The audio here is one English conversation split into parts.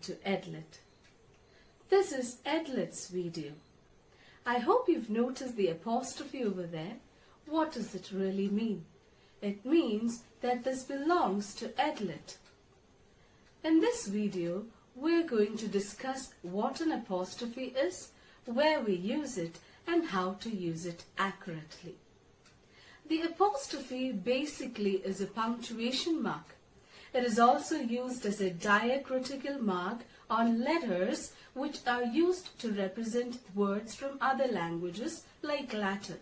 to Edlit. This is Edlit's video. I hope you've noticed the apostrophe over there. What does it really mean? It means that this belongs to Edlit. In this video, we're going to discuss what an apostrophe is, where we use it, and how to use it accurately. The apostrophe basically is a punctuation mark. It is also used as a diacritical mark on letters which are used to represent words from other languages like Latin.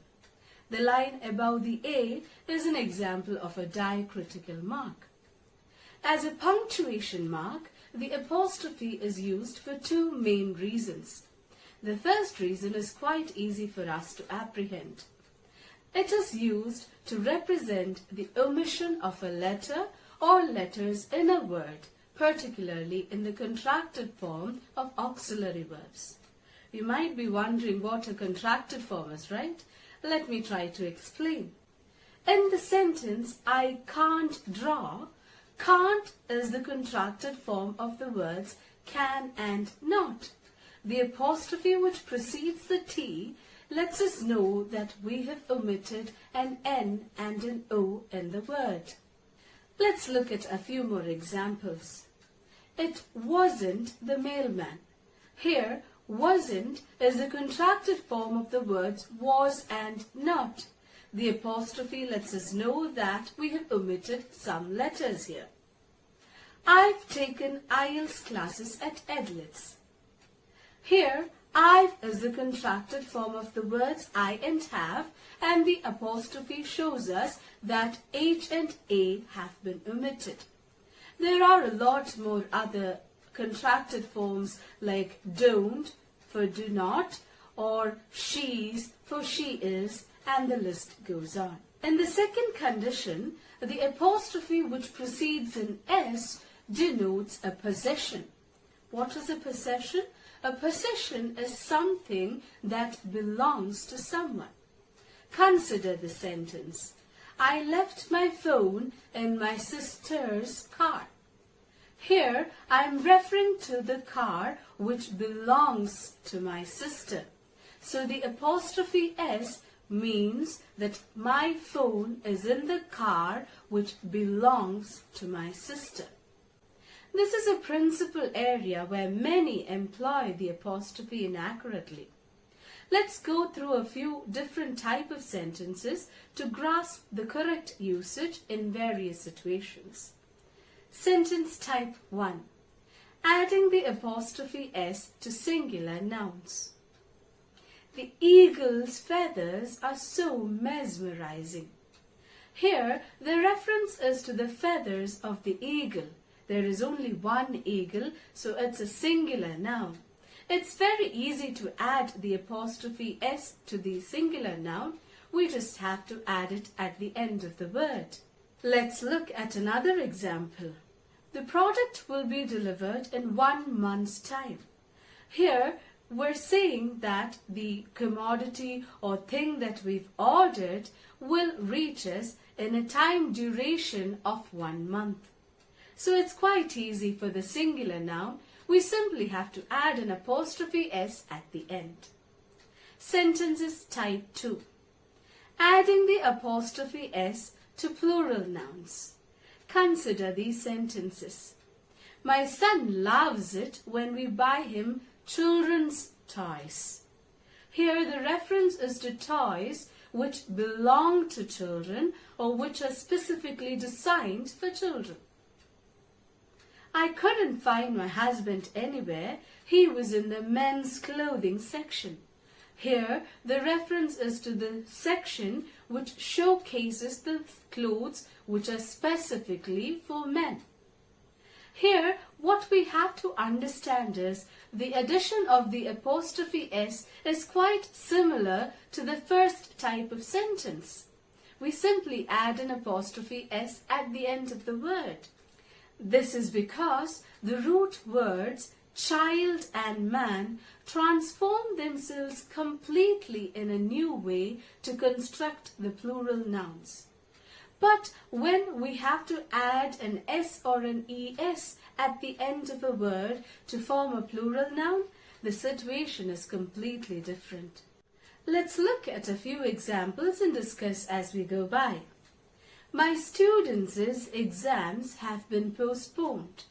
The line above the A is an example of a diacritical mark. As a punctuation mark, the apostrophe is used for two main reasons. The first reason is quite easy for us to apprehend. It is used to represent the omission of a letter or letters in a word, particularly in the contracted form of auxiliary verbs. You might be wondering what a contracted form is, right? Let me try to explain. In the sentence, I can't draw, can't is the contracted form of the words can and not. The apostrophe which precedes the T lets us know that we have omitted an N and an O in the word. Let's look at a few more examples. It wasn't the mailman. Here, wasn't is the contracted form of the words was and not. The apostrophe lets us know that we have omitted some letters here. I've taken IELTS classes at Edlit's. Here, I've is the contracted form of the words I and have, and the apostrophe shows us that H and A have been omitted. There are a lot more other contracted forms like don't for do not, or she's for she is, and the list goes on. In the second condition, the apostrophe which precedes an S denotes a possession. What is a possession? A possession is something that belongs to someone. Consider the sentence. I left my phone in my sister's car. Here I am referring to the car which belongs to my sister. So the apostrophe S means that my phone is in the car which belongs to my sister. This is a principal area where many employ the apostrophe inaccurately. Let's go through a few different types of sentences to grasp the correct usage in various situations. Sentence type 1. Adding the apostrophe S to singular nouns. The eagle's feathers are so mesmerizing. Here, the reference is to the feathers of the eagle. There is only one eagle, so it's a singular noun. It's very easy to add the apostrophe S to the singular noun. We just have to add it at the end of the word. Let's look at another example. The product will be delivered in 1 month's time. Here, we're saying that the commodity or thing that we've ordered will reach us in a time duration of 1 month. So it's quite easy for the singular noun. We simply have to add an apostrophe S at the end. Sentences type 2. Adding the apostrophe S to plural nouns. Consider these sentences. My son loves it when we buy him children's toys. Here the reference is to toys which belong to children or which are specifically designed for children. I couldn't find my husband anywhere. He was in the men's clothing section. Here, the reference is to the section which showcases the clothes which are specifically for men. Here, what we have to understand is the addition of the apostrophe S is quite similar to the first type of sentence. We simply add an apostrophe S at the end of the word. This is because the root words child and man transform themselves completely in a new way to construct the plural nouns. But when we have to add an S or an ES at the end of a word to form a plural noun, the situation is completely different. Let's look at a few examples and discuss as we go by. My students' exams have been postponed.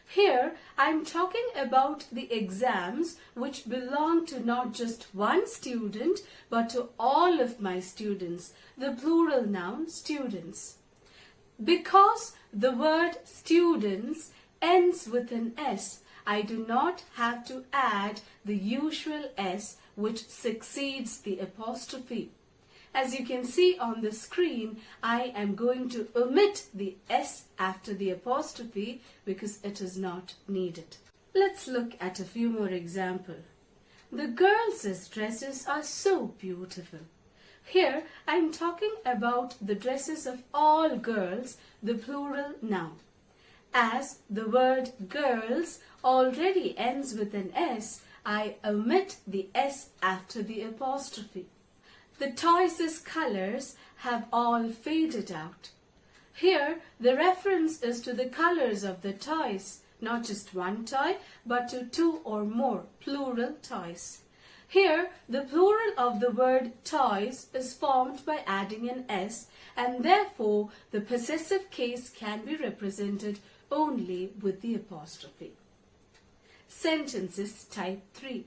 Here, I'm talking about the exams which belong to not just one student, but to all of my students, the plural noun students. Because the word students ends with an S, I do not have to add the usual S which succeeds the apostrophe. As you can see on the screen, I am going to omit the S after the apostrophe because it is not needed. Let's look at a few more examples. The girls' dresses are so beautiful. Here I am talking about the dresses of all girls, the plural noun. As the word girls already ends with an S, I omit the S after the apostrophe. The toys' colors have all faded out. Here, the reference is to the colors of the toys, not just one toy, but to two or more plural toys. Here, the plural of the word toys is formed by adding an S, and therefore the possessive case can be represented only with the apostrophe. Sentences type 3.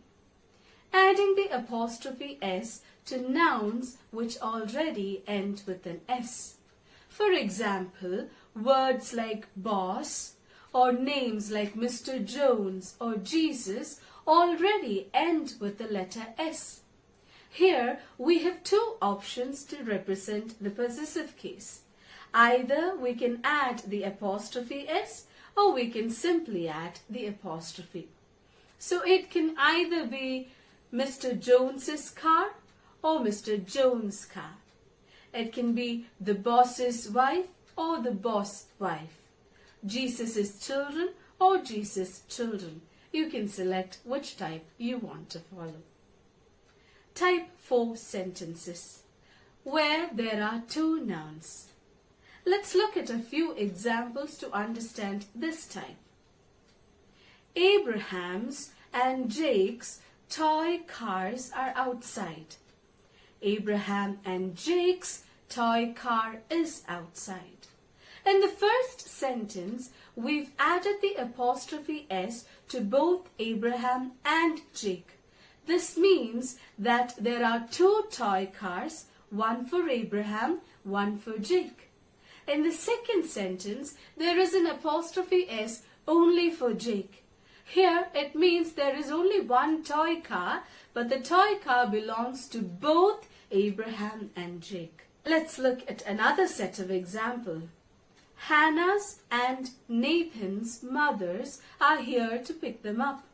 Adding the apostrophe S to nouns which already end with an S. For example, words like boss or names like Mr. Jones or Jesus already end with the letter S. Here we have two options to represent the possessive case. Either we can add the apostrophe S or we can simply add the apostrophe. So it can either be Mr. Jones's car or Mr. Jones' car. It can be the boss's wife or the boss wife. Jesus' children or Jesus' children. You can select which type you want to follow. Type 4 sentences, where there are two nouns. Let's look at a few examples to understand this type. Abraham's and Jake's toy cars are outside. Abraham and Jake's toy car is outside. In the first sentence, we've added the apostrophe S to both Abraham and Jake. This means that there are two toy cars, one for Abraham, one for Jake. In the second sentence, there is an apostrophe S only for Jake. Here it means there is only one toy car, but the toy car belongs to both Abraham and Jake. Let's look at another set of examples. Hannah's and Nathan's mothers are here to pick them up.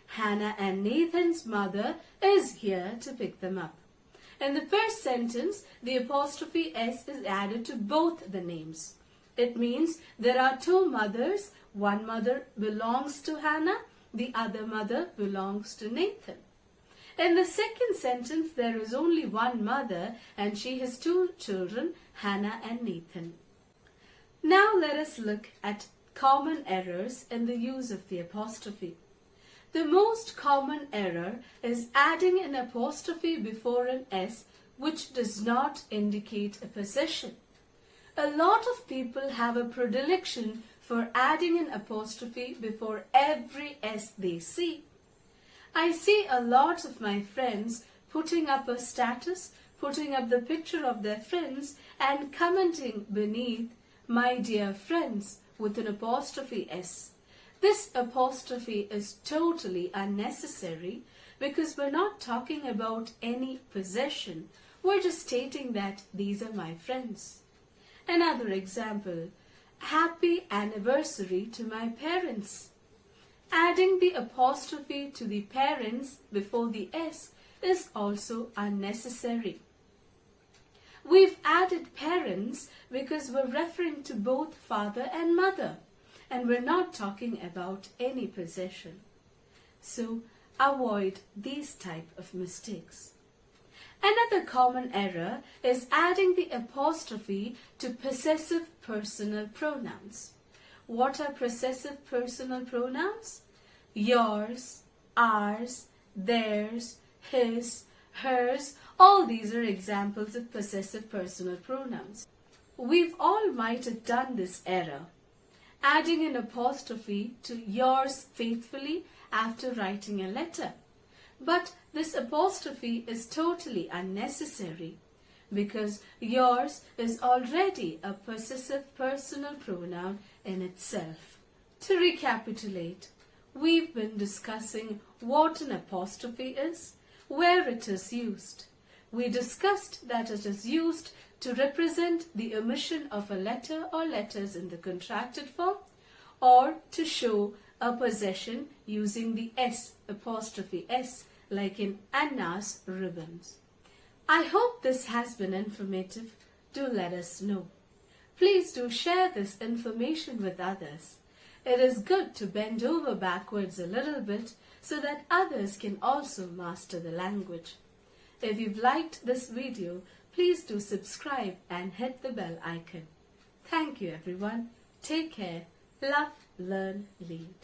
Hannah and Nathan's mother is here to pick them up. In the first sentence, the apostrophe S is added to both the names. It means there are two mothers. One mother belongs to Hannah, the other mother belongs to Nathan. In the second sentence, there is only one mother and she has two children, Hannah and Nathan. Now let us look at common errors in the use of the apostrophe. The most common error is adding an apostrophe before an S which does not indicate a possession. A lot of people have a predilection for adding an apostrophe before every S they see. I see a lot of my friends putting up a status, putting up the picture of their friends and commenting beneath, "My dear friends," with an apostrophe S. This apostrophe is totally unnecessary because we're not talking about any possession. We're just stating that these are my friends. Another example, "Happy anniversary to my parents." Adding the apostrophe to the parents before the S is also unnecessary. We've added parents because we're referring to both father and mother, and we're not talking about any possession. So avoid these type of mistakes. Another common error is adding the apostrophe to possessive personal pronouns. what are possessive personal pronouns? Yours, ours, theirs, his, hers, all these are examples of possessive personal pronouns. We've all might have done this error, adding an apostrophe to yours faithfully after writing a letter. But this apostrophe is totally unnecessary because yours is already a possessive personal pronoun in itself. To recapitulate, we've been discussing what an apostrophe is, where it is used. We discussed that it is used to represent the omission of a letter or letters in the contracted form, or to show a possession using the S, apostrophe S, like in Anna's ribbons. I hope this has been informative. Do let us know. Please do share this information with others. It is good to bend over backwards a little bit so that others can also master the language. If you've liked this video, please do subscribe and hit the bell icon. Thank you everyone. Take care. Love, learn, lead.